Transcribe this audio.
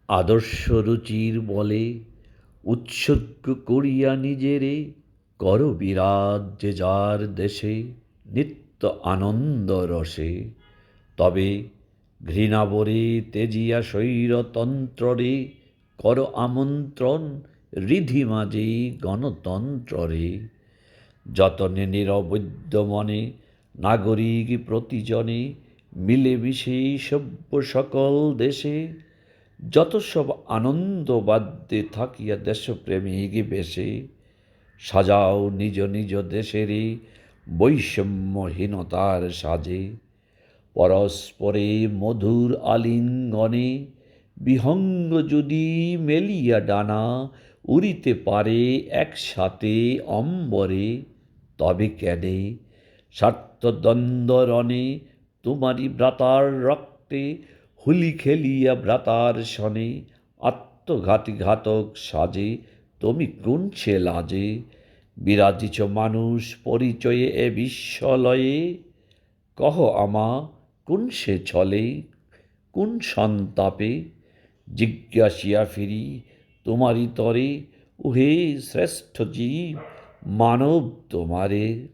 আদর্শ রুচির বলে উৎসর্গ করিয়া নিজেরে কর বিরাজ যে যার দেশে নিত্য আনন্দ রসে। তবে ঘৃণাবরে তেজিয়া স্বৈরতন্ত্ররে কর আমন্ত্রণ রিধি মাঝে গণতন্ত্ররে। যতনে নিরবৈদ্য মনে নাগরিক প্রতিজনে মিলেমিশে সভ্য সকল দেশে যত সব আনন্দ বাদ্যে থাকিয়া দেশপ্রেমিক বেশে সাজাও নিজ নিজ দেশেরে বৈষম্যহীনতার সাজে। পরস্পরে মধুর আলিঙ্গনে বিহঙ্গ যদি মেলিয়া ডানা উড়িতে পারে একসাথে অম্বরে, তবে কেনে স্বার্থদ্বন্দ্বরণে তোমারি ভ্রাতার রক্তে হুলি খেলিয়া ভ্রাতার সনে আত্মঘাতী ঘাতক সাজে তুমি কোন সে লাজে। বিরাজিছ মানুষ পরিচয়ে এ বিশ্বলয়ে, কহ আমা কোন সে ছলে কোন সন্তাপে। জিজ্ঞাসিয়া ফিরি তোমারি তরে, ওহে শ্রেষ্ঠ জীব মানব তোমারে।